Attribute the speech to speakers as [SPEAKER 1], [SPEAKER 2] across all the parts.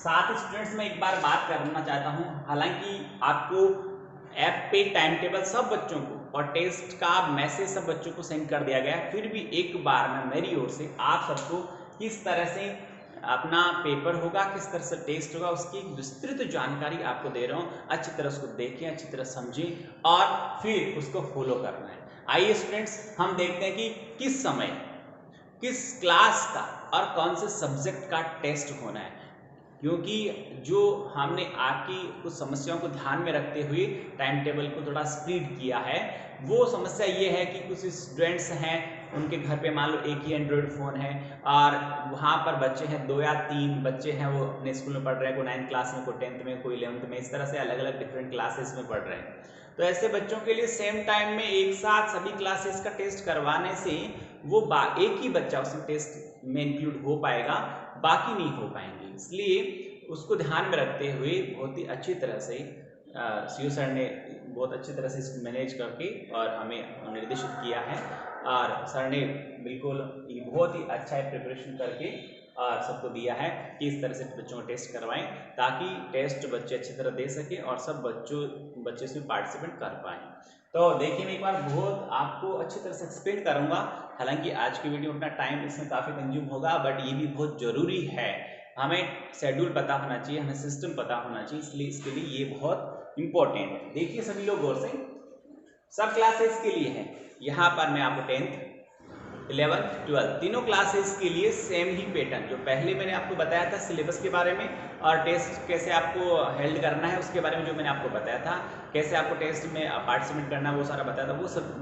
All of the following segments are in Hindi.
[SPEAKER 1] साथ ही स्टूडेंट्स मैं एक बार बात करना चाहता हूँ, हालांकि आपको ऐप पे टाइम टेबल सब बच्चों को और टेस्ट का मैसेज सब बच्चों को सेंड कर दिया गया है, फिर भी एक बार मैं मेरी ओर से आप सबको किस तरह से अपना पेपर होगा, किस तरह से टेस्ट होगा, उसकी एक विस्तृत जानकारी आपको दे रहा हूँ। अच्छी तरह उसको देखें, अच्छी तरह समझें और फिर उसको फॉलो करना है। आइए स्टूडेंट्स, हम देखते हैं कि किस समय किस क्लास का और कौन से सब्जेक्ट का टेस्ट होना है, क्योंकि जो हमने आपकी कुछ समस्याओं को ध्यान में रखते हुए टाइम टेबल को थोड़ा स्प्लिट किया है। वो समस्या ये है कि कुछ स्टूडेंट्स हैं, उनके घर पे मान लो एक ही एंड्रॉयड फ़ोन है और वहाँ पर बच्चे हैं 2 या 3 बच्चे हैं, वो अपने स्कूल में पढ़ रहे हैं, कोई 9th क्लास में, कोई 10th में, कोई 11th में, इस तरह से अलग अलग डिफरेंट क्लासेस में पढ़ रहे हैं। तो ऐसे बच्चों के लिए सेम टाइम में एक साथ सभी क्लासेस का टेस्ट करवाने से वो एक ही बच्चा उसमें टेस्ट में इंक्लूड हो पाएगा, बाकी नहीं हो पाएंगे। इसलिए उसको ध्यान में रखते हुए बहुत ही अच्छी तरह से सीओ सर ने बहुत अच्छी तरह से इसको मैनेज करके और हमें निर्देशित किया है, और सर ने बिल्कुल बहुत ही अच्छा प्रिपरेशन करके और सबको दिया है कि इस तरह से बच्चों को टेस्ट करवाएं, ताकि टेस्ट बच्चे अच्छी तरह दे सकें और सब बच्चे इसमें पार्टिसिपेट कर पाएँ। तो देखिए, मैं एक बार बहुत आपको अच्छी तरह से एक्सप्लेन करूँगा। हालांकि आज की वीडियो अपना टाइम इसमें काफ़ी कंज्यूम होगा, बट ये भी बहुत ज़रूरी है। हमें शेड्यूल पता होना चाहिए, हमें सिस्टम पता होना चाहिए, इसलिए इसके लिए ये बहुत इंपॉर्टेंट है। देखिए सभी लोग गौर से, सब क्लासेस के लिए है। यहाँ पर मैं आपको 10th, 11th, 12th तीनों क्लासेस के लिए सेम ही पैटर्न, जो पहले मैंने आपको बताया था सिलेबस के बारे में और टेस्ट कैसे आपको हेल्ड करना है उसके बारे में, जो मैंने आपको बताया था कैसे आपको टेस्ट में पार्टिसिपेट करना है, वो सारा बताया था।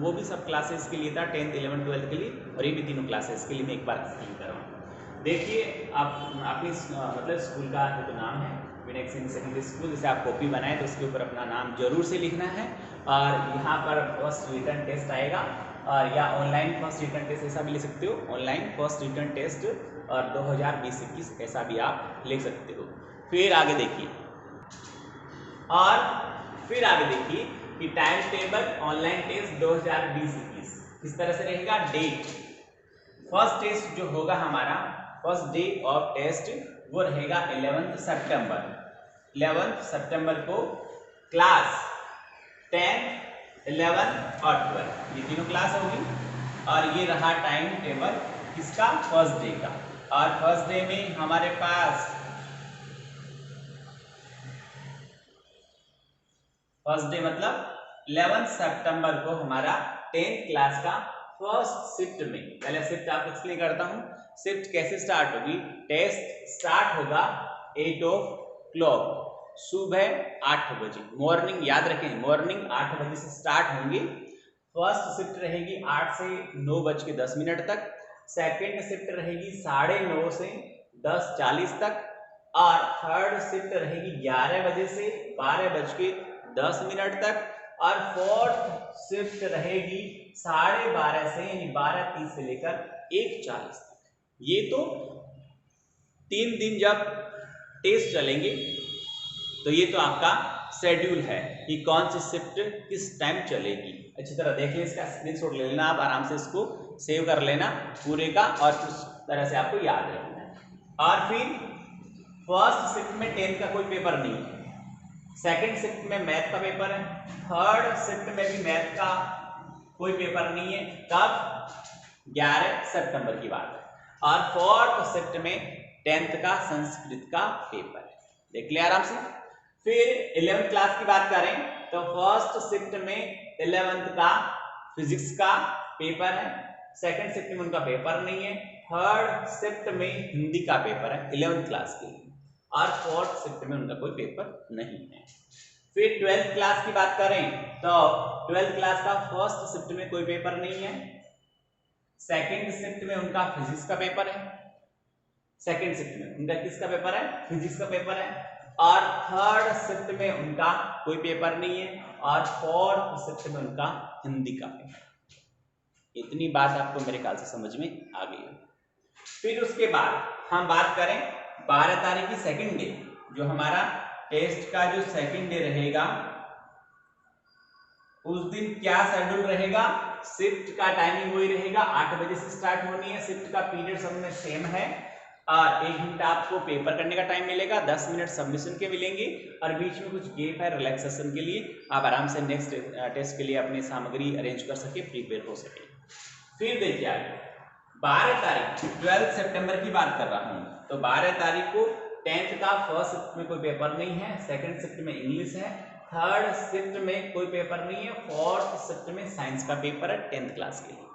[SPEAKER 1] वो भी सब क्लासेस के लिए था, 10th, 11th, 12th के लिए, और ये भी तीनों क्लासेस के लिए मैं एक बार एक्सप्लेन कर रहा हूँ। देखिए, आप अपनी मतलब स्कूल का जो नाम है विनायक सिंह सेकेंडरी स्कूल, जैसे आप कॉपी बनाए तो उसके ऊपर अपना नाम जरूर से लिखना है, और यहाँ पर फर्स्ट रिटर्न टेस्ट आएगा, और या ऑनलाइन फर्स्ट रिटर्न टेस्ट ऐसा भी लिख सकते हो, ऑनलाइन फर्स्ट रिटर्न टेस्ट और 2020-21 ऐसा भी आप लिख सकते हो। फिर आगे देखिए, और फिर आगे देखिए कि टाइम टेबल ऑनलाइन टेस्ट 2020-21 किस तरह से रहेगा। डेट, फर्स्ट टेस्ट जो होगा हमारा, फर्स्ट डे ऑफ टेस्ट वो रहेगा 11 सितंबर। 11 सितंबर को क्लास 10, 11 और 12 ये तीनों क्लास होगी, और ये रहा टाइम टेबल किसका, फर्स्ट डे का। और फर्स्ट डे में हमारे पास फर्स्ट डे मतलब 11 सितंबर को हमारा 10th क्लास का फर्स्ट शिफ्ट में, पहले शिफ्ट आपको एक्सप्लेन करता हूं। शिफ्ट कैसे स्टार्ट होगी, टेस्ट स्टार्ट होगा 8 o'clock, सुबह 8 बजे, मॉर्निंग याद रखें, मॉर्निंग 8 बजे से स्टार्ट होंगी। फर्स्ट शिफ्ट रहेगी 8 से 9:10 तक, सेकेंड शिफ्ट रहेगी 9:30 से 10:40 तक, और थर्ड शिफ्ट रहेगी 11 बजे से 12:10 तक, और फोर्थ शिफ्ट रहेगी 12:30 से यानी 12:30 से लेकर 1:40 तक। ये तो 3 दिन जब टेस्ट चलेंगे तो ये तो आपका शेड्यूल है कि कौन सी शिफ्ट किस टाइम चलेगी। अच्छी तरह देख लें, इसका स्क्रीनशॉट ले लेना, आप आराम से इसको सेव कर लेना पूरे का, और उस तरह से आपको याद रखना है। और फिर फर्स्ट शिफ्ट में 10th का कोई पेपर नहीं है, सेकंड शिफ्ट में मैथ का पेपर है, थर्ड शिफ्ट में भी मैथ का कोई पेपर नहीं है। कब, 11 सितंबर की बात है। और फोर्थ शिफ्ट में 10th का संस्कृत का पेपर है, देख लिया आराम से। फिर 11th क्लास की बात करें तो फर्स्ट शिफ्ट में 11th का फिजिक्स का पेपर है, सेकंड शिफ्ट में उनका पेपर नहीं है, थर्ड शिफ्ट में हिंदी का पेपर है 11th क्लास के लिए, और फोर्थ शिफ्ट में उनका कोई पेपर नहीं है। फिर 12th क्लास की बात करें तो 12th क्लास का फर्स्ट शिफ्ट में कोई पेपर नहीं है, सेकंड शिफ्ट में उनका फिजिक्स का पेपर है, सेकंड शिफ्ट में उनका किसका पेपर है, फिजिक्स का पेपर है, और थर्ड शिफ्ट में उनका कोई पेपर नहीं है, और फोर्थ शिफ्ट में उनका हिंदी का पेपर। इतनी बात आपको मेरे ख्याल से समझ में आ गई है। फिर उसके बाद हम बात करें 12 तारीख की सेकंड डे, जो हमारा टेस्ट का जो सेकंड डे रहेगा, उस दिन क्या शेड्यूल रहेगा, शिफ्ट का टाइमिंग वही रहेगा, 8 बजे से स्टार्ट होनी है, शिफ्ट का पीरियड सब में सेम है, और 1 घंटा आपको पेपर करने का टाइम मिलेगा, 10 मिनट सबमिशन के मिलेंगे और बीच में कुछ गैप है रिलैक्सेशन के लिए, आप आराम से नेक्स्ट टेस्ट के लिए अपनी सामग्री अरेंज कर सके, प्रिपेयर हो सके। फिर देखिए आगे 12 तारीख 12 सितंबर की बात कर रहा हूँ। तो 12 तारीख को 10th का फर्स्ट शिफ्ट में कोई पेपर नहीं है, सेकंड शिफ्ट में इंग्लिश है, थर्ड शिफ्ट में कोई पेपर नहीं है, फोर्थ शिफ्ट में साइंस का पेपर है 10th क्लास के लिए।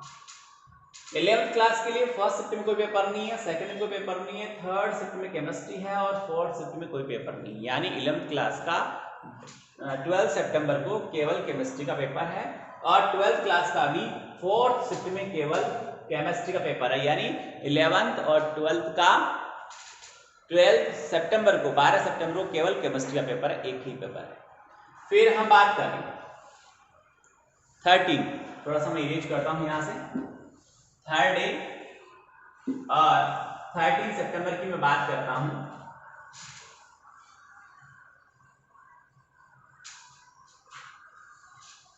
[SPEAKER 1] 11th क्लास के लिए फर्स्ट शिफ्ट में कोई पेपर नहीं है, सेकंड में कोई पेपर नहीं है, थर्ड शिफ्ट में केमिस्ट्री है और फोर्थ शिफ्ट में कोई पेपर नहीं है। यानी 11th क्लास का 12 सितंबर को केवल केमिस्ट्री का पेपर है और 12th क्लास का भी फोर्थ शिफ्ट में केवल केमिस्ट्री का पेपर है। यानी 11th और 12th का 12 सितंबर को 12 सितंबर को केवल केमिस्ट्री का पेपर है, एक ही पेपर है। फिर हम बात करें 13, थोड़ा सा मैं इरेज करता हूं यहां से, थर्ड डे और 13 सितंबर की मैं बात करता हूं।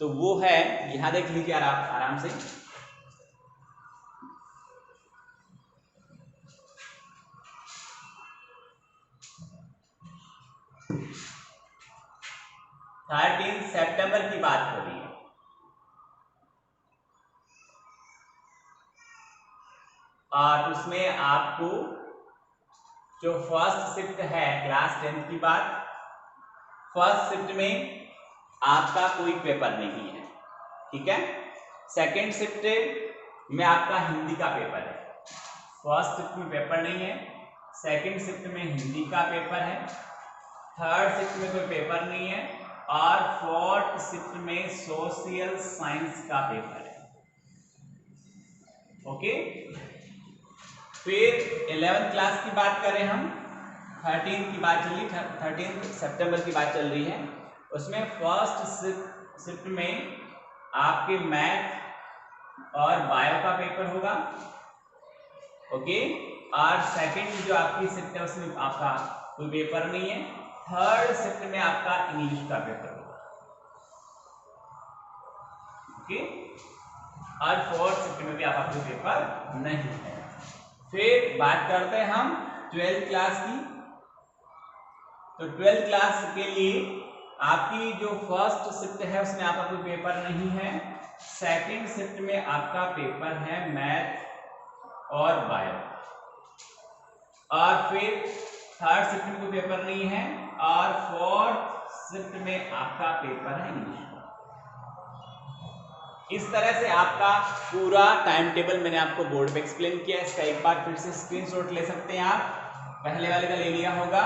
[SPEAKER 1] तो वो है, यहां देख लीजिए आराम से, सितंबर की बात हो रही है। और उसमें आपको जो फर्स्ट शिफ्ट है क्लास 10th की बात, फर्स्ट शिफ्ट में आपका कोई पेपर नहीं है, ठीक है। सेकंड शिफ्ट में आपका हिंदी का पेपर है, फर्स्ट शिफ्ट में पेपर नहीं है, सेकंड शिफ्ट में हिंदी का पेपर है, थर्ड शिफ्ट में कोई पेपर नहीं है और फोर्थ शिफ्ट में सोशल साइंस का पेपर है। ओके, फिर 11th क्लास की बात करें हम, 13 की बात चल रही, 13 सितंबर की बात चल रही है। उसमें फर्स्ट शिफ्ट में आपके मैथ और बायो का पेपर होगा, ओके। और सेकंड जो आपकी शिफ्ट है उसमें आपका कोई पेपर नहीं है, थर्ड शिफ्ट में आपका इंग्लिश का पेपर होगा, ओके। और फोर्थ शिफ्ट में भी आपका कोई पेपर नहीं है। फिर बात करते हैं हम 12th क्लास की। तो 12th क्लास के लिए आपकी जो फर्स्ट शिफ्ट है उसमें आपका कोई पेपर नहीं है, सेकंड शिफ्ट में आपका पेपर है मैथ और बायो, और फिर थर्ड शिफ्ट में कोई पेपर नहीं है और फोर्थ शिफ्ट में आपका पेपर है इंग्लिश। इस तरह से आपका पूरा टाइम टेबल मैंने आपको बोर्ड पे एक्सप्लेन किया। इसका एक बार फिर से स्क्रीनशॉट ले सकते हैं आप, पहले वाले का ले लिया होगा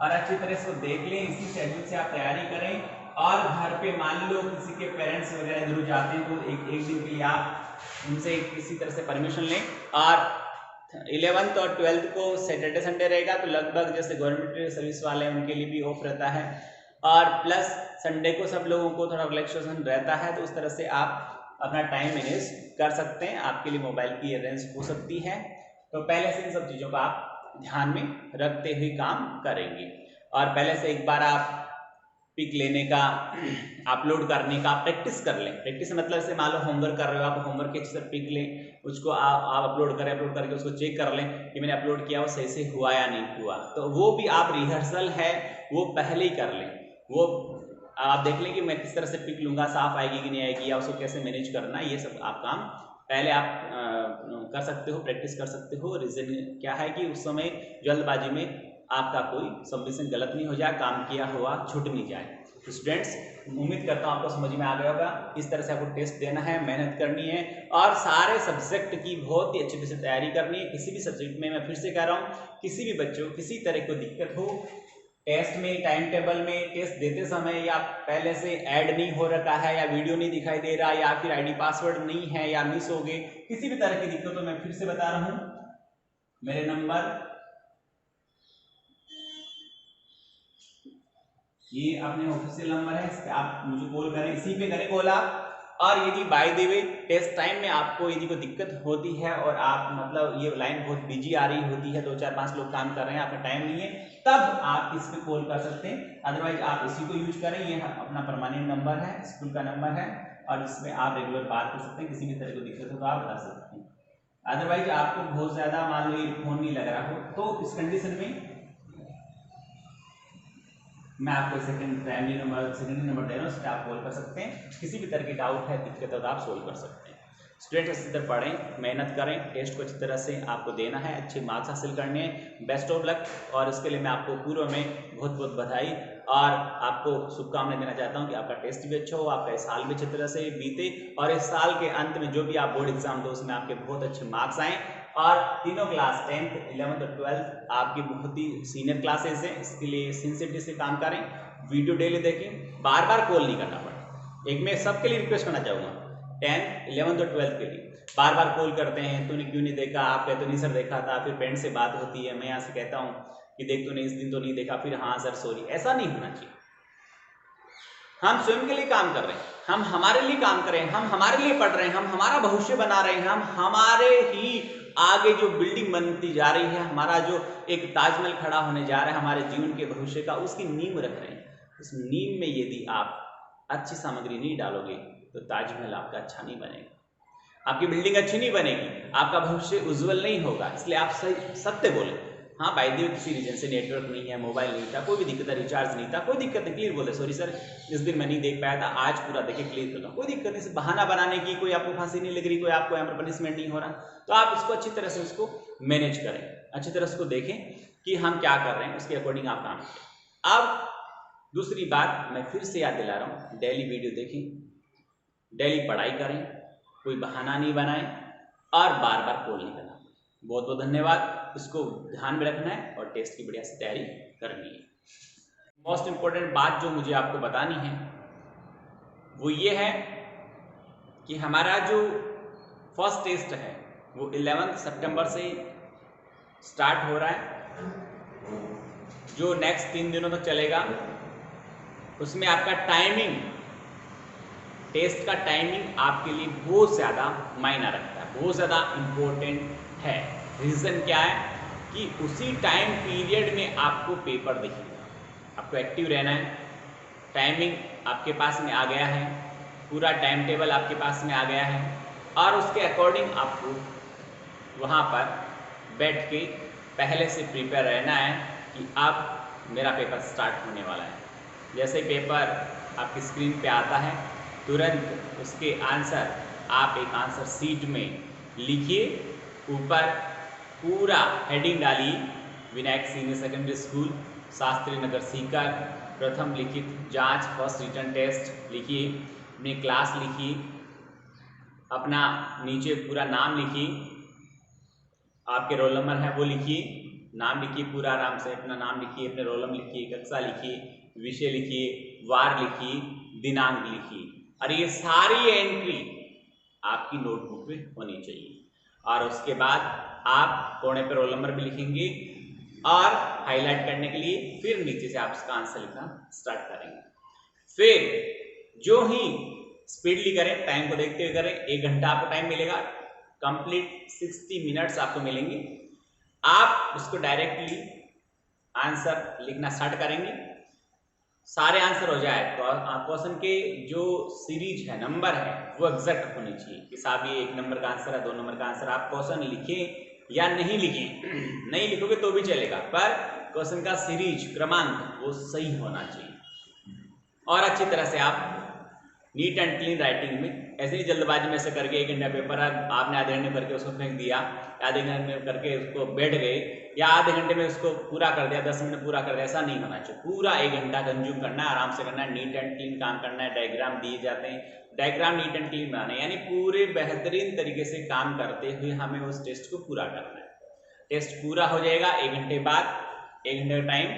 [SPEAKER 1] और अच्छी तरह से देख लें, इसी शेड्यूल से आप तैयारी करें। और घर पे मान लो किसी के पेरेंट्स वगैरह जरूर जाते हैं तो एक दिन के लिए आप उनसे किसी तरह से परमिशन लें। और 11th और 12th को सैटरडे संडे रहेगा तो लगभग जैसे गवर्नमेंट सर्विस वाले हैं उनके लिए भी ऑफ रहता है, और प्लस संडे को सब लोगों को थोड़ा रिलैक्सेशन रहता है, तो उस तरह से आप अपना टाइम मैनेज कर सकते हैं, आपके लिए मोबाइल की अरेंज हो सकती है। तो पहले से इन सब चीज़ों का आप ध्यान में रखते हुए काम करेंगे। और पहले से एक बार आप पिक लेने का, अपलोड करने का प्रैक्टिस कर लें। प्रैक्टिस मतलब से मान लो होमवर्क कर रहे हो आप, होमवर्क के अच्छे से पिक लें, उसको आप अपलोड करें, अपलोड करके उसको चेक कर लें कि मैंने अपलोड किया वो सही से हुआ या नहीं हुआ। तो वो भी आप रिहर्सल है वो पहले ही कर लें, वो आप देख लें कि मैं किस तरह से पिक लूँगा, साफ आएगी कि नहीं आएगी, या उसको कैसे मैनेज करना है, ये सब आप काम पहले आप कर सकते हो, प्रैक्टिस कर सकते हो। रीज़न क्या है कि उस समय जल्दबाजी में आपका कोई सबमिशन गलत नहीं हो जाए, काम किया हुआ छूट नहीं जाए। तो स्टूडेंट्स, उम्मीद करता हूँ आपको समझ में आ गया होगा। इस तरह से आपको टेस्ट देना है, मेहनत करनी है और सारे सब्जेक्ट की बहुत ही अच्छे से तैयारी करनी है। किसी भी सब्जेक्ट में, मैं फिर से कह रहा हूँ, किसी भी बच्चों को किसी तरह की दिक्कत हो टेस्ट में, टाइम टेबल में, टेस्ट देते समय या पहले से ऐड नहीं हो रखा है या वीडियो नहीं दिखाई दे रहा या फिर आईडी पासवर्ड नहीं है या मिस हो गए, किसी भी तरह की दिक्कत तो मैं फिर से बता रहा हूं, मेरे नंबर ये अपने ऑफिशियल नंबर है, इस पे आप मुझे कॉल करें, इसी पे करें कॉल आप। और यदि by the way test time में आपको यदि कोई दिक्कत होती है और आप मतलब ये लाइन बहुत बिजी आ रही होती है, 2-4-5 लोग काम कर रहे हैं, आपका टाइम नहीं है, तब आप इस पे कॉल कर सकते हैं। अदरवाइज आप इसी को यूज करें, ये अपना परमानेंट नंबर है, स्कूल का नंबर है और इसमें आप रेगुलर बात कर सकते हैं। किसी भी तरह की दिक्कत हो तो आप बता सकते हैं। अदरवाइज आपको बहुत ज्यादा मान लो फोन नहीं लग रहा हो तो इस कंडीशन में मैं आपको सेकेंडरी नंबर दे रहा हूँ, उस पर आप कॉल कर सकते हैं। किसी भी तरह की डाउट है, दिक्कत है तो आप सोल्व कर सकते हैं। स्टूडेंट अच्छी तरह पढ़ें, मेहनत करें, टेस्ट को अच्छी तरह से आपको देना है, अच्छे मार्क्स हासिल करने हैं। Best of luck. और इसके लिए मैं आपको पूर्व में बहुत बहुत बधाई और आपको शुभकामनाएं देना चाहता हूं कि आपका टेस्ट भी अच्छा हो, आपका इस साल भी अच्छी तरह से बीते और इस साल के अंत में जो भी आप बोर्ड एग्जाम दो उसमें आपके बहुत अच्छे मार्क्स आए। और तीनों क्लास 10th 11th और 12th आपकी बहुत ही सीनियर क्लासेस हैं, इसके लिए सिंसियरिटी से काम करें, वीडियो डेली देखें, बार बार कॉल नहीं करना पड़े। एक मैं सबके लिए रिक्वेस्ट करना चाहूँगा 10th 11th और 12th के लिए बार बार कॉल करते हैं, तूने क्यों नहीं देखा, आप कहते नहीं सर देखा था, फिर फ्रेंड से बात होती है, मैं यहाँ से कहता हूँ कि देख तूने इस दिन तो नहीं देखा, फिर हाँ सर सॉरी, ऐसा नहीं होना चाहिए। हम स्वयं के लिए काम कर रहे हैं, हम हमारे लिए काम कर रहे हैं, हम हमारे लिए पढ़ रहे हैं, हम हमारा भविष्य बना रहे हैं, हम हमारे ही आगे जो बिल्डिंग बनती जा रही है, हमारा जो एक ताजमहल खड़ा होने जा रहा है हमारे जीवन के भविष्य का, उसकी नींव रख रहे हैं। उस नींव में यदि आप अच्छी सामग्री नहीं डालोगे तो ताजमहल आपका अच्छा नहीं बनेगा, आपकी बिल्डिंग अच्छी नहीं बनेगी, आपका भविष्य उज्जवल नहीं होगा। इसलिए आप सही सत्य बोले। हाँ बाय द वे किसी रीजन से नेटवर्क नहीं है, मोबाइल नहीं था, कोई भी दिक्कत है, रिचार्ज नहीं था, कोई दिक्कत नहीं, क्लियर बोले सॉरी सर इस दिन मैं नहीं देख पाया था, आज पूरा देखे क्लियर कर लो, कोई दिक्कत नहीं। बहाना बनाने की कोई आपको फांसी नहीं लग रही, कोई आपको यहाँ पर पनिशमेंट नहीं हो रहा, तो आप इसको अच्छी तरह से उसको मैनेज करें, अच्छी तरह उसको देखें कि हम क्या कर रहे हैं, उसके अकॉर्डिंग आप काम करें। अब दूसरी बात मैं फिर से याद दिला रहा हूँ, डेली वीडियो देखें, डेली पढ़ाई करें, कोई बहाना नहीं बनाएं और बार बार कॉल नहीं करना। बहुत बहुत धन्यवाद, इसको ध्यान में रखना है और टेस्ट की बढ़िया से तैयारी करनी है। मोस्ट इंपॉर्टेंट बात जो मुझे आपको बतानी है वो ये है कि हमारा जो फर्स्ट टेस्ट है वो 11 सितंबर से स्टार्ट हो रहा है, जो नेक्स्ट 3 दिनों तक चलेगा। उसमें आपका टाइमिंग, टेस्ट का टाइमिंग आपके लिए बहुत ज़्यादा मायना रखता है, बहुत ज़्यादा इम्पोर्टेंट है। रीज़न क्या है कि उसी टाइम पीरियड में आपको पेपर दिखेगा, आपको एक्टिव रहना है। टाइमिंग आपके पास में आ गया है, पूरा टाइम टेबल आपके पास में आ गया है और उसके अकॉर्डिंग आपको वहाँ पर बैठ के पहले से प्रिपेयर रहना है कि अब मेरा पेपर स्टार्ट होने वाला है। जैसे पेपर आपकी स्क्रीन पे आता है तुरंत उसके आंसर आप एक आंसर सीट में लिखिए, ऊपर पूरा हेडिंग डालिए, Vinayak senior secondary school Shastri Nagar Sikar प्रथम लिखित जांच फर्स्ट रिटर्न टेस्ट लिखिए, अपनी क्लास लिखिए, अपना नीचे पूरा नाम लिखिए, आपके रोल नंबर है वो लिखिए, नाम लिखिए पूरा आराम से, अपना नाम लिखिए, अपने रोल नंबर लिखिए, कक्षा लिखिए, विषय लिखिए, वार लिखिए, दिनांक लिखिए और ये सारी एंट्री आपकी नोटबुक में होनी चाहिए। और उसके बाद आप कोने पर रोल नंबर भी लिखेंगे और हाईलाइट करने के लिए फिर नीचे से आप उसका आंसर लिखना स्टार्ट करेंगे। फिर जो ही स्पीडली करें, टाइम को देखते हुए करें, 1 घंटा आपको टाइम मिलेगा, कंप्लीट 60 मिनट्स आपको मिलेंगे। आप उसको डायरेक्टली आंसर लिखना स्टार्ट करेंगे, सारे आंसर हो जाए तो क्वेश्चन के जो सीरीज है, नंबर है, वो एग्जैक्ट होनी चाहिए कि साहब ये 1 नंबर का आंसर है, 2 नंबर का आंसर। आप क्वेश्चन लिखें या नहीं लिखें, नहीं लिखोगे तो भी चलेगा, पर क्वेश्चन का सीरीज क्रमांक वो सही होना चाहिए। और अच्छी तरह से आप नीट एंड क्लीन राइटिंग में, ऐसे ही जल्दबाजी में से करके 1 घंटा पेपर आपने आधे घंटे में करके उसको फेंक दिया, आधे घंटे में करके उसको बैठ गए या आधे घंटे में उसको पूरा कर दिया, 10 मिनट पूरा कर दिया, ऐसा नहीं होना चाहिए। पूरा 1 घंटा कंज्यूम करना है, आराम से करना है, नीट एंड क्लीन काम करना है। डायग्राम दिए जाते हैं, डायग्राम नीट एंड क्लीन बनाने, यानी पूरे बेहतरीन तरीके से काम करते हुए हमें उस टेस्ट को पूरा करना है। टेस्ट पूरा हो जाएगा 1 घंटे बाद, 1 घंटे का टाइम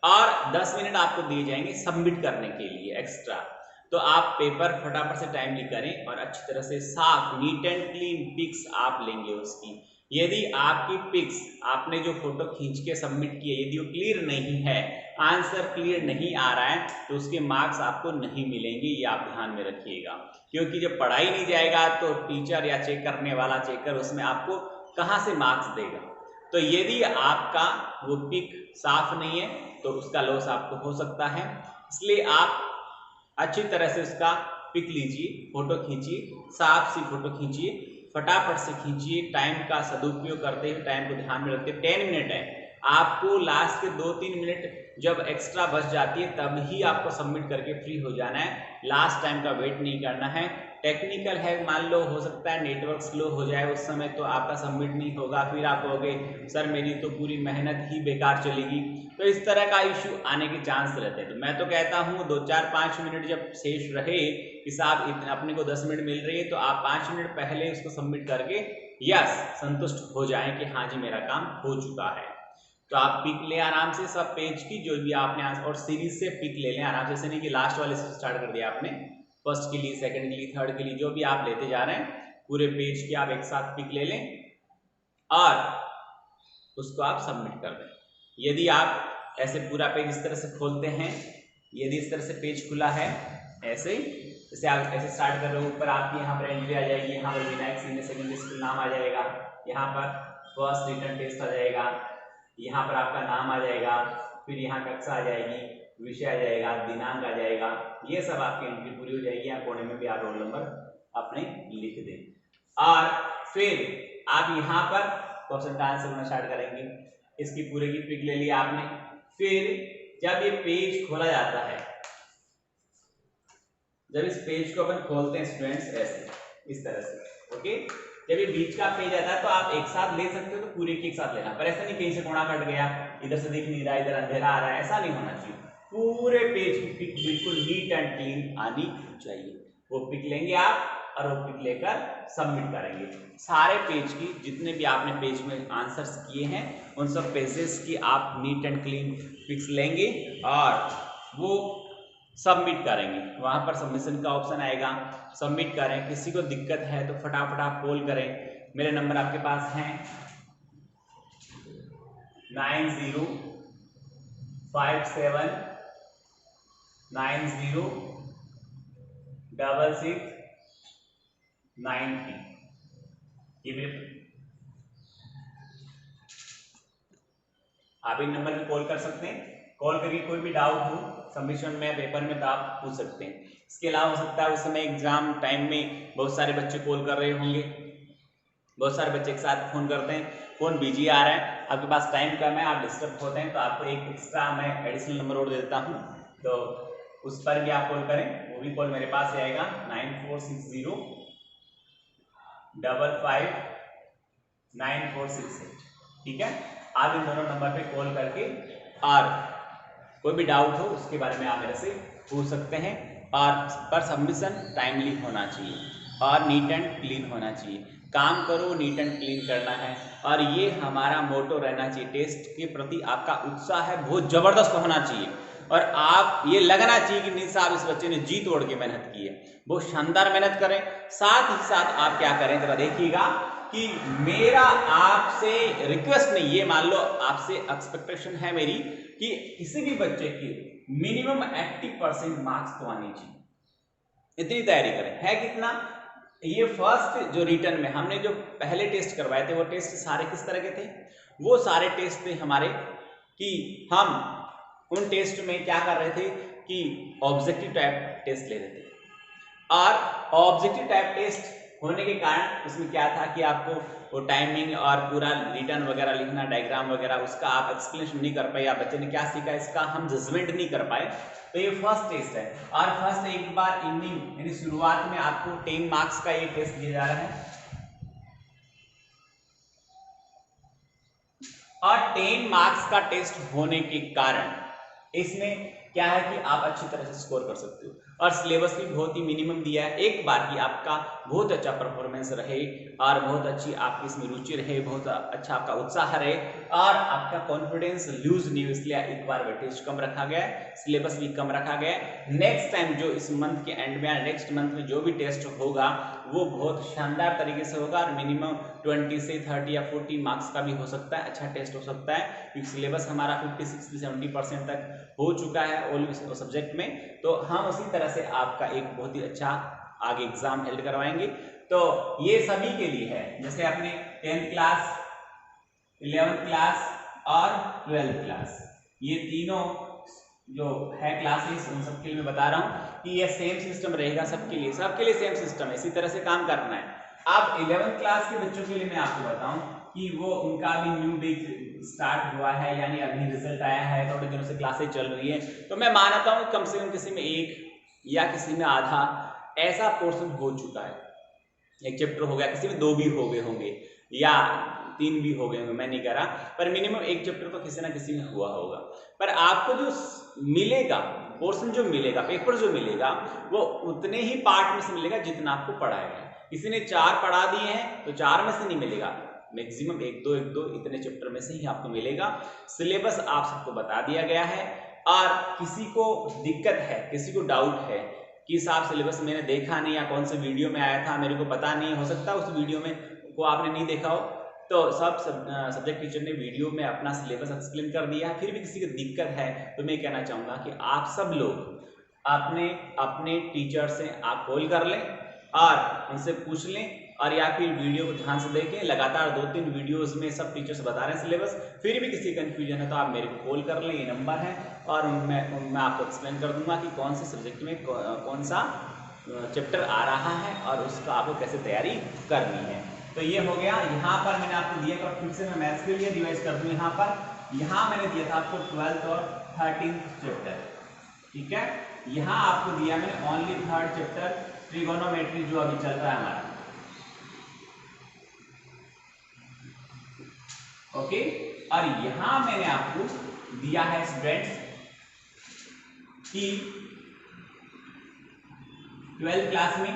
[SPEAKER 1] और 10 मिनट आपको दिए जाएंगे सबमिट करने के लिए एक्स्ट्रा। तो आप पेपर फटाफट से टाइमली करें और अच्छी तरह से साफ नीट एंड क्लीन पिक्स आप लेंगे उसकी। यदि आपकी पिक्स, आपने जो फोटो खींच के सबमिट की है, यदि वो क्लियर नहीं है, आंसर क्लियर नहीं आ रहा है, तो उसके मार्क्स आपको नहीं मिलेंगे, ये आप ध्यान में रखिएगा। क्योंकि जब पढ़ाई नहीं जाएगा तो टीचर या चेक करने वाला चेकर उसमें आपको कहाँ से मार्क्स देगा। तो यदि आपका वो पिक साफ नहीं है तो उसका लॉस आपको हो सकता है। इसलिए आप अच्छी तरह से उसका पिक लीजिए, फोटो खींचिए, साफ सी फोटो खींचिए, फटाफट से खींचिए, टाइम का सदुपयोग करते हुए, टाइम को ध्यान में रखते। 10 मिनट है, आपको लास्ट के 2-3 मिनट जब एक्स्ट्रा बच जाती है तभी आपको सबमिट करके फ्री हो जाना है, लास्ट टाइम का वेट नहीं करना है। टेक्निकल है, मान लो हो सकता है नेटवर्क स्लो हो जाए उस समय, तो आपका सबमिट नहीं होगा, फिर आप कहोगे सर मेरी तो पूरी मेहनत ही बेकार चलेगी, तो इस तरह का इश्यू आने के चांस रहते हैं। तो मैं तो कहता हूँ 2-4-5 मिनट जब शेष रहे कि साहब इतने अपने को 10 मिनट मिल रही है, तो आप 5 मिनट पहले उसको सबमिट करके यस संतुष्ट हो जाएं कि हाँ जी मेरा काम हो चुका है। तो आप पिक ले आराम से सब पेज की जो भी आपने, और सीरीज से पिक ले लें आराम से, ऐसे नहीं कि लास्ट वाले से स्टार्ट कर दिया आपने, फर्स्ट के लिए, सेकंड के लिए, थर्ड के लिए, जो भी आप लेते जा रहे हैं पूरे पेज की आप एक साथ पिक ले लें और उसको आप सबमिट कर दें। यदि आप ऐसे पूरा पेज इस तरह से खोलते हैं, यदि इस तरह से पेज खुला है ऐसे, जैसे आप ऐसे स्टार्ट कर रहे हो, ऊपर आपकी यहाँ पर एंट्री आ जाएगी, यहाँ पर विनायक सीनियर सेकेंडरी स्कूल नाम आ जाएगा, यहाँ पर फर्स्ट रिटन टेस्ट आ जाएगा, यहाँ पर आपका नाम आ जाएगा, फिर यहाँ कक्षा आ जाएगी, विषय आ जाएगा, दिनांक आ जाएगा, ये सब आपकी एंट्री पूरी हो जाएगी। यहाँ कोने में भी आप रोल नंबर अपने लिख दें और फिर आप यहाँ पर क्वेश्चन का आंसर करना स्टार्ट करेंगे। इसकी पूरे की पिक ले ली आपने। फिर जब ये पेज खोला जाता है, जब इस पेज को अपन खोलते हैं स्टूडेंट्स ऐसे इस तरह से, ओके, जब ये बीच का पेज आता है तो आप एक साथ ले सकते हो, तो पूरे की एक साथ लेना, पर ऐसा नहीं कहीं से कोना कट गया, इधर से दिख नहीं रहा, इधर अंधेरा आ रहा है, ऐसा नहीं होना चाहिए। पूरे पेज की पिक बिल्कुल नीट एंड क्लीन आनी चाहिए। वो पिक लेंगे आप और वो पिक लेकर सबमिट करेंगे। सारे पेज की जितने भी आपने पेज में आंसर्स किए हैं उन सब पेजेस की आप नीट एंड क्लीन पिक्स लेंगे और वो सबमिट करेंगे। वहां पर सबमिशन का ऑप्शन आएगा, सबमिट करें। किसी को दिक्कत है तो फटाफट आप कॉल करें, मेरे नंबर आपके पास हैं 9057906693। ये मेरे आप इन नंबर पे कॉल कर सकते हैं। कॉल करके कोई भी डाउट हो सबमिशन में, पेपर में, तो आप पूछ सकते हैं। इसके अलावा हो सकता है उस समय एग्जाम टाइम में बहुत सारे बच्चे कॉल कर रहे होंगे, बहुत सारे बच्चे एक साथ फोन करते हैं, फोन बिजी आ रहा है, आपके पास टाइम कम है, आप डिस्टर्ब होते हैं, तो आपको एक एक्स्ट्रा मैं एडिशनल नंबर और दे देता हूँ, तो उस पर भी आप कॉल करें। वो भी कॉल मेरे पास आएगा 9460559468। ठीक है, आप इन दोनों नंबर पे कॉल करके और कोई भी डाउट हो उसके बारे में आप मेरे से पूछ सकते हैं। और पर सबमिशन टाइमली होना चाहिए और नीट एंड क्लीन होना चाहिए। काम करो, नीट एंड क्लीन करना है, और ये हमारा मोटो रहना चाहिए। टेस्ट के प्रति आपका उत्साह है बहुत जबरदस्त होना चाहिए, और आप ये लगना चाहिए कि नहीं साहब इस बच्चे ने जी तोड़ के मेहनत की है, बहुत शानदार मेहनत करें। साथ ही साथ आप क्या करें जरा देखिएगा कि मेरा आपसे रिक्वेस्ट नहीं, ये मान लो आपसे एक्सपेक्टेशन है मेरी कि किसी भी बच्चे की मिनिमम 80% मार्क्स तो आनी चाहिए, इतनी तैयारी करें। है कितना? ये फर्स्ट जो रिटर्न में हमने जो पहले टेस्ट करवाए थे वो टेस्ट सारे किस तरह के थे? वो सारे टेस्ट थे हमारे कि हम उन टेस्ट में क्या कर रहे थे कि ऑब्जेक्टिव टाइप टेस्ट ले रहे थे, और ऑब्जेक्टिव टाइप टेस्ट होने के कारण उसमें क्या था कि आपको वो टाइमिंग और पूरा रिटर्न वगैरह लिखना, डायग्राम वगैरह, उसका आप एक्सप्लेनेशन नहीं कर पाए, या बच्चे ने क्या सीखा इसका हम जजमेंट नहीं कर पाए। तो ये फर्स्ट टेस्ट है, और फर्स्ट एक बार इवनिंग यानी शुरुआत में आपको 10 मार्क्स का ये टेस्ट दिया जा रहा है, और 10 मार्क्स का टेस्ट होने के कारण इसमें क्या है कि आप अच्छी तरह से स्कोर कर सकते हो, और सिलेबस भी बहुत ही मिनिमम दिया है। एक बार की आपका बहुत अच्छा परफॉर्मेंस रहे और बहुत अच्छी आपकी इसमें रुचि रहे, बहुत अच्छा आपका उत्साह रहे और आपका कॉन्फिडेंस लूज नहीं हो, इसलिए एक बार वेटेज कम रखा गया है, सिलेबस भी कम रखा गया है। नेक्स्ट टाइम जो इस मंथ के एंड में, नेक्स्ट मंथ में जो भी टेस्ट होगा वो बहुत शानदार तरीके से होगा, और मिनिमम 20 से 30 या 40 मार्क्स का भी हो सकता है, अच्छा टेस्ट हो सकता है, क्योंकि सिलेबस हमारा 50-60-70% तक हो चुका है ऑल सब्जेक्ट में। तो हम उसी तरह से आपका एक बहुत ही अच्छा आगे एग्जाम हेल्ड करवाएंगे। तो ये सभी के लिए है, जैसे अपने 10th क्लास, 11th क्लास और 12th क्लास, ये तीनों जो है क्लासेस उन सबके लिए मैं बता रहा हूँ कि ये सेम सिस्टम रहेगा सबके लिए, सेम सिस्टम है, इसी तरह से काम करना है। अब 11th क्लास के बच्चों के लिए मैं आपको बताऊं कि वो उनका भी न्यू बैच स्टार्ट हुआ है, यानी अभी रिजल्ट आया है, थोड़े दिनों से क्लासेज चल रही है, तो मैं मानता हूं कम से कम किसी में एक या किसी में आधा ऐसा पोर्शन हो चुका है। एक चैप्टर हो गया, किसी में 2 भी हो गए होंगे या 3 भी हो गए होंगे, मैं नहीं कह रहा, पर मिनिमम एक चैप्टर तो किसी ना किसी में हुआ होगा। पर आपको जो मिलेगा पोर्शन, जो मिलेगा पेपर जो मिलेगा, वो उतने ही पार्ट में से मिलेगा जितना आपको पढ़ाया गया। किसी ने 4 पढ़ा दिए हैं तो 4 में से नहीं मिलेगा, मैक्सिमम 1-2 इतने चैप्टर में से ही आपको मिलेगा। सिलेबस आप सबको बता दिया गया है, और किसी को दिक्कत है, किसी को डाउट है कि साहब सिलेबस मैंने देखा नहीं, या कौन से वीडियो में आया था मेरे को पता नहीं, हो सकता है उस वीडियो में को आपने नहीं देखा हो, तो सब्जेक्ट टीचर ने वीडियो में अपना सिलेबस एक्सप्लेन कर दिया। फिर भी किसी को दिक्कत है तो मैं कहना चाहूँगा कि आप सब लोग अपने अपने टीचर से आप कॉल कर लें और उनसे पूछ लें, और या फिर वीडियो को ध्यान से देखें। लगातार 2-3 वीडियोस में सब टीचर्स बता रहे हैं सिलेबस, फिर भी किसी कंफ्यूजन है तो आप मेरे को कॉल कर लें, ये नंबर है, और मैं आपको एक्सप्लेन कर दूंगा कि कौन से सब्जेक्ट में कौन सा चैप्टर आ रहा है और उसका आपको कैसे तैयारी करनी है। तो ये हो गया। यहाँ पर मैंने आपको दिया था, फिर से मैं मैथ्स के लिए रिवाइज कर दूँ। यहाँ मैंने दिया था आपको 12th और 13th चैप्टर, ठीक है। यहाँ आपको दिया मैंने ओनली 3rd चैप्टर ट्रिगोनोमेट्री, जो अभी चल रहा है हमारा, ओके। और यहां मैंने आपको दिया है स्टूडेंट्स कि 12th क्लास में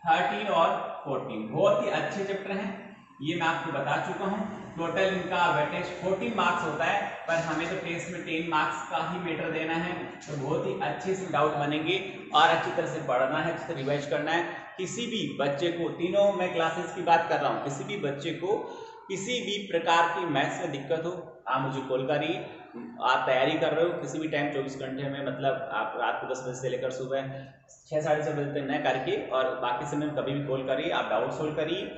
[SPEAKER 1] 13 और 14 बहुत ही अच्छे चैप्टर हैं, ये मैं आपको बता चुका हूं। टोटल इनका वेटेज 14 मार्क्स होता है, पर हमें तो टेस्ट में 10 मार्क्स का ही मैटर देना है, तो बहुत ही अच्छे से डाउट बनेंगे और अच्छी तरह से पढ़ना है, अच्छी तरह रिवाइज करना है। किसी भी बच्चे को, तीनों मैं क्लासेस की बात कर रहा हूँ, किसी भी बच्चे को किसी भी प्रकार की मैथ्स में दिक्कत हो, आप मुझे कॉल करिए। आप तैयारी कर रहे हो किसी भी टाइम 24 घंटे में, मतलब आप रात को 10 बजे से लेकर सुबह 6-6:30 बजे तक न करके, और बाकी समय में कभी भी कॉल करिए, आप डाउट सोल्व करिए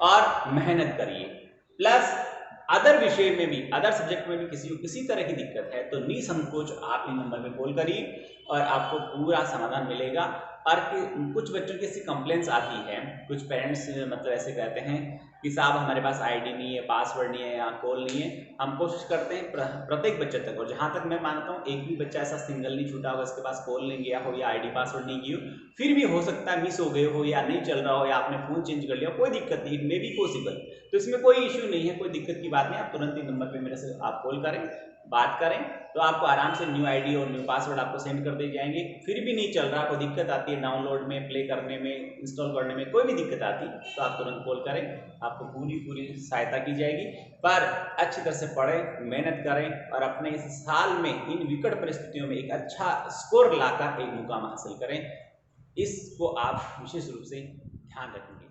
[SPEAKER 1] और मेहनत करिए। प्लस अदर विषय में भी, अदर सब्जेक्ट में भी किसी को किसी तरह की दिक्कत है तो निसंकोच आप इन नंबर में कॉल करिए और आपको पूरा समाधान मिलेगा। और कुछ बच्चों की ऐसी कंप्लेंट्स आती है, कुछ पेरेंट्स मतलब ऐसे कहते हैं कि साहब हमारे पास आईडी नहीं है, पासवर्ड नहीं है या कॉल नहीं है। हम कोशिश करते हैं प्रत्येक बच्चे तक, और जहाँ तक मैं मानता हूँ एक भी बच्चा ऐसा सिंगल नहीं छूटा होगा इसके पास कॉल नहीं गया हो या आईडी पासवर्ड नहीं की हो। फिर भी हो सकता है मिस हो गए हो या नहीं चल रहा हो या आपने फ़ोन चेंज कर लिया, कोई दिक्कत नहीं, इट मे बी पॉसिबल। तो इसमें कोई इश्यू नहीं है, कोई दिक्कत की बात नहीं। आप तुरंत ही नंबर पर मेरे से आप कॉल करें, बात करें, तो आपको आराम से न्यू आईडी और न्यू पासवर्ड आपको सेंड कर दिए जाएंगे। फिर भी नहीं चल रहा, कोई दिक्कत आती है डाउनलोड में, प्ले करने में, इंस्टॉल करने में, कोई भी दिक्कत आती तो आप तुरंत कॉल करें, आपको पूरी सहायता की जाएगी। पर अच्छी तरह से पढ़ें, मेहनत करें और अपने इस साल में इन विकट परिस्थितियों में एक अच्छा स्कोर लाकर एक मुकाम हासिल करें, इसको आप विशेष रूप से ध्यान रखेंगे।